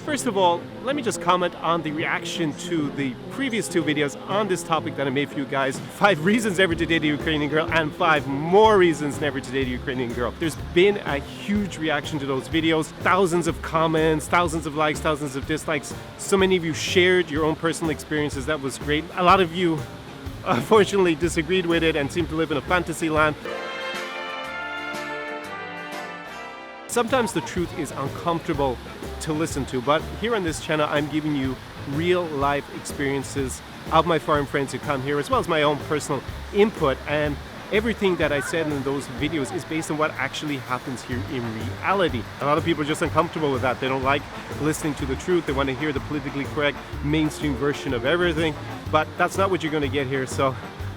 First of all, let me just comment on the reaction to the previous two videos on this topic that I made for you guys. 5 reasons never to date a Ukrainian girl and 5 more reasons never to date a Ukrainian girl. There's been a huge reaction to those videos. Thousands of comments, thousands of likes, thousands of dislikes. So many of you shared your own personal experiences. That was great. A lot of you unfortunately disagreed with it and seem to live in a fantasy land. Sometimes the truth is uncomfortable to listen to, but here on this channel I'm giving you real life experiences of my foreign friends who come here, as well as my own personal input, and everything that I said in those videos is based on what actually happens here in reality. A lot of people are just uncomfortable with that. They don't like listening to the truth. They want to hear the politically correct mainstream version of everything, but that's not what you're going to get here, so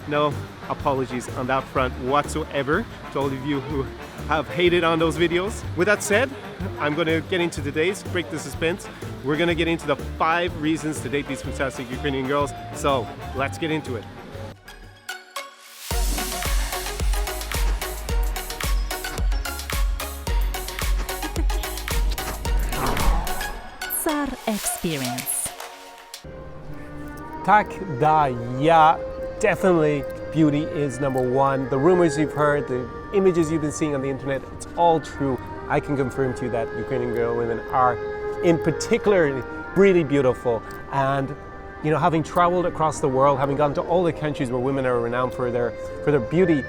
no apologies on that front whatsoever to all of you who have hated on those videos. With that said, I'm going to get into today's, break the suspense. We're going to get into the 5 reasons to date these fantastic Ukrainian girls. So let's get into it. Tsar Experience. Tak, da, yeah, definitely beauty is number one. The rumors you've heard, the images you've been seeing on the internet, it's all true. I can confirm to you that Ukrainian girl women are in particular really beautiful. And you know, having traveled across the world, having gone to all the countries where women are renowned for their beauty,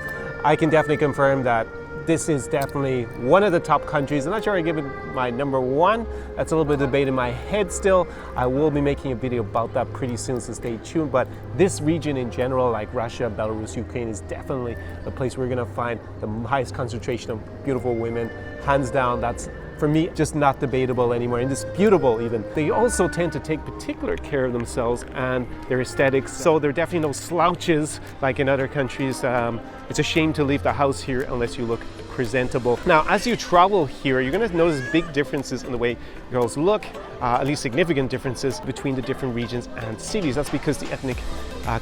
I can definitely confirm that this is definitely one of the top countries. I'm not sure I give it my number one. That's a little bit of debate in my head still. I will be making a video about that pretty soon, so stay tuned. But this region in general, like Russia, Belarus, Ukraine, is definitely the place where we're gonna find the highest concentration of beautiful women. Hands down, that's, for me, just not debatable anymore, indisputable even. They also tend to take particular care of themselves and their aesthetics, so they're definitely no slouches like in other countries. It's a shame to leave the house here unless you look presentable. Now, as you travel here, you're going to notice big differences in the way girls look, at least significant differences between the different regions and cities. That's because the ethnic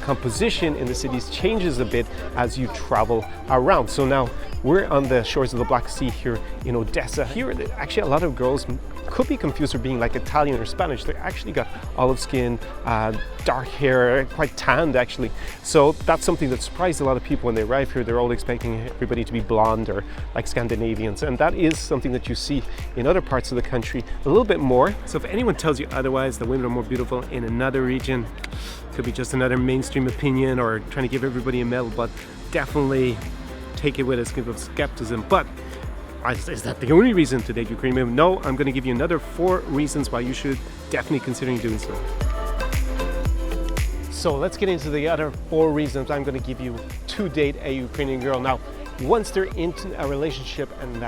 composition in the cities changes a bit as you travel around. So now we're on the shores of the Black Sea here in Odessa. Here, actually a lot of girls could be confused for being like Italian or Spanish. They actually got olive skin, dark hair, quite tanned actually. So that's something that surprised a lot of people when they arrive here. They're all expecting everybody to be blonde or like Scandinavians, and that is something that you see in other parts of the country a little bit more. So if anyone tells you otherwise, that women are more beautiful in another region, could be just another mainstream opinion or trying to give everybody a medal, but definitely take it with a skin of skepticism. But is that the only reason to date Ukrainian women? No, I'm going to give you another 4 reasons why you should definitely considering doing so. So let's get into the other 4 reasons I'm going to give you to date a Ukrainian girl. Now, once they're into a relationship and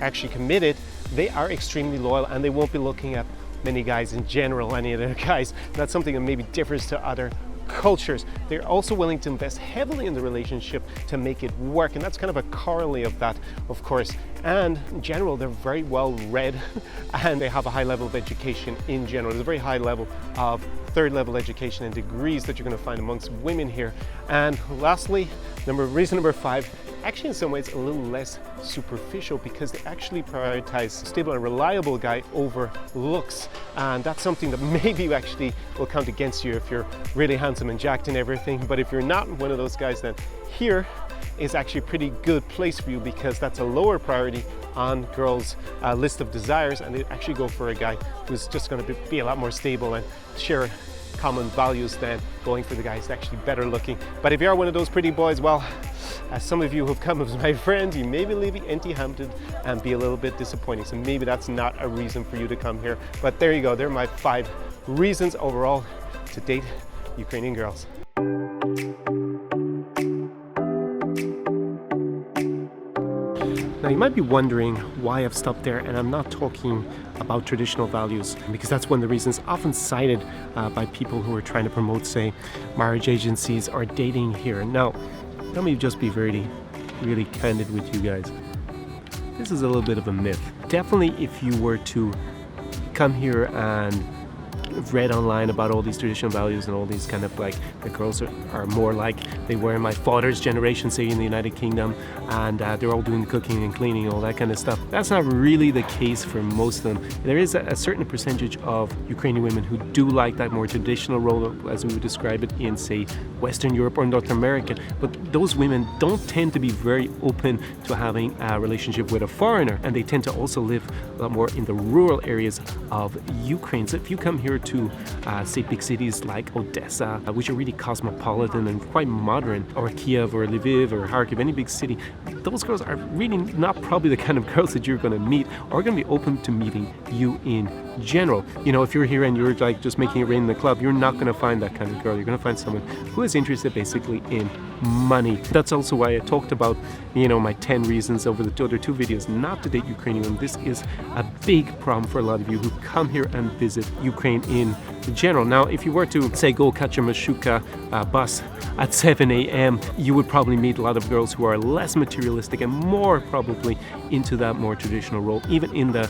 actually committed, they are extremely loyal and they won't be looking at many guys in general, any other guys. That's something that maybe differs to other cultures. They're also willing to invest heavily in the relationship to make it work, and that's kind of a corollary of that, of course. And in general, they're very well read and they have a high level of education in general. There's a very high level of 3rd level education and degrees that you're going to find amongst women here. And lastly, reason number 5, actually in some ways a little less superficial, because they actually prioritize a stable and reliable guy over looks, and that's something that maybe actually will count against you if you're really handsome and jacked and everything. But if you're not one of those guys, then here is actually a pretty good place for you, because that's a lower priority on girls' list of desires, and they actually go for a guy who's just going to be a lot more stable and share common values than going for the guy who's actually better looking. But if you are one of those pretty boys, well, as some of you who've come as my friends, you may be leaving empty-handed and be a little bit disappointing. So maybe that's not a reason for you to come here. But there you go. They're my 5 reasons overall to date Ukrainian girls. Now you might be wondering why I've stopped there, and I'm not talking about traditional values, because that's one of the reasons often cited by people who are trying to promote, say, marriage agencies or dating here. Now, let me just be really candid with you guys. This is a little bit of a myth. Definitely if you were to come here and read online about all these traditional values and all these kind of like the girls are more like they were in my father's generation, say in the United Kingdom, and they're all doing cooking and cleaning, all that kind of stuff. That's not really the case for most of them. There is a certain percentage of Ukrainian women who do like that more traditional role, as we would describe it in, say, Western Europe or North America. But those women don't tend to be very open to having a relationship with a foreigner, and they tend to also live a lot more in the rural areas of Ukraine. So if you come here to, say, big cities like Odessa, which are really cosmopolitan and quite modern, or Kiev or Lviv or Kharkiv, any big city, those girls are really not probably the kind of girls that you're going to meet or going to be open to meeting you in general. You know, if you're here and you're like just making it rain in the club, you're not going to find that kind of girl. You're going to find someone who is interested basically in money. That's also why I talked about, you know, my 10 reasons over the other 2 videos not to date Ukrainian women. This is a big problem for a lot of you who come here and visit Ukraine in general. Now, if you were to, say, go catch a Mashuka bus at 7 a.m., you would probably meet a lot of girls who are less materialistic and more probably into that more traditional role, even in the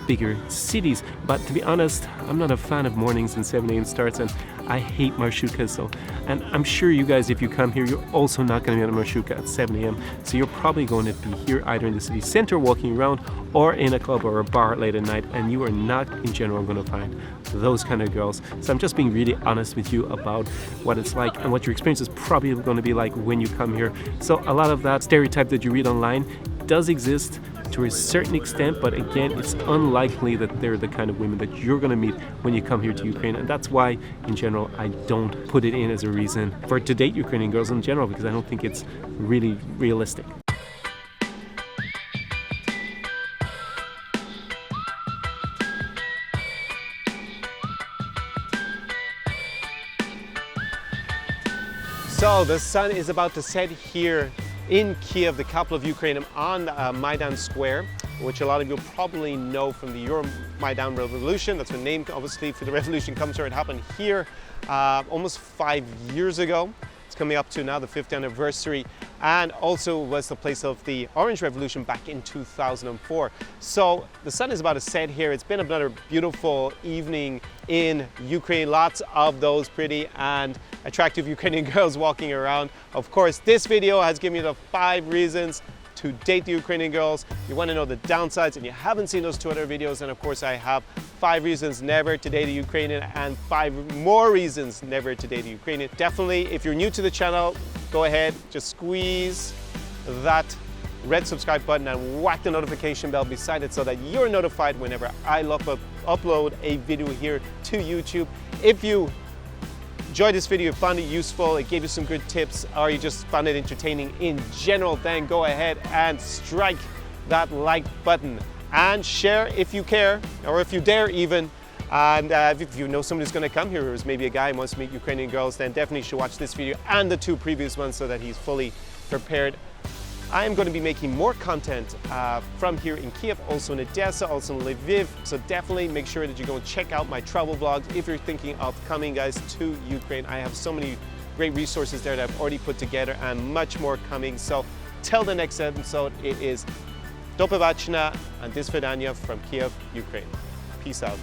bigger cities. But to be honest, I'm not a fan of mornings and 7 a.m. starts, and I hate marshukas. So, and I'm sure you guys, if you come here, you're also not going to be on a marshuka at 7 a.m. So you're probably going to be here either in the city center walking around or in a club or a bar late at night, and you are not in general going to find those kind of girls. So I'm just being really honest with you about what it's like and what your experience is probably going to be like when you come here. So a lot of that stereotype that you read online does exist to a certain extent, but again, it's unlikely that they're the kind of women that you're going to meet when you come here to Ukraine. And that's why, in general, I don't put it in as a reason for to date Ukrainian girls in general, because I don't think it's really realistic. So the sun is about to set here in Kiev, the capital of Ukraine, on Maidan Square, which a lot of you probably know from the Euromaidan Revolution. That's the name, obviously, for the revolution comes here. It happened here almost 5 years ago. It's coming up to now the 5th anniversary, and also was the place of the Orange Revolution back in 2004. So the sun is about to set here. It's been another beautiful evening in Ukraine. Lots of those pretty and attractive Ukrainian girls walking around. Of course, this video has given you the 5 reasons to date the Ukrainian girls. You want to know the downsides and you haven't seen those 2 other videos, and of course I have 5 reasons never to date a Ukrainian and 5 more reasons never to date a Ukrainian. Definitely, if you're new to the channel, go ahead, just squeeze that red subscribe button and whack the notification bell beside it so that you're notified whenever I upload a video here to YouTube. If you enjoyed this video, found it useful, it gave you some good tips, or you just found it entertaining in general, then go ahead and strike that like button and share if you care, or if you dare even. And if you know somebody who's going to come here, or maybe a guy who wants to meet Ukrainian girls, then definitely should watch this video and the 2 previous ones so that he's fully prepared. I am going to be making more content from here in Kiev, also in Odessa, also in Lviv. So definitely make sure that you go and check out my travel vlogs if you're thinking of coming, guys, to Ukraine. I have so many great resources there that I've already put together, and much more coming. So till the next episode, it is Do побачення and до свидання from Kiev, Ukraine. Peace out.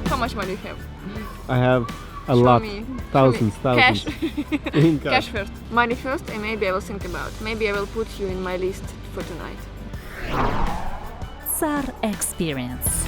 How much money you have? I have a Show lot. me. Thousands. Cash. In cash. Cash first. Money first, and maybe I will think about. Maybe I will put you in my list for tonight. SAR Experience.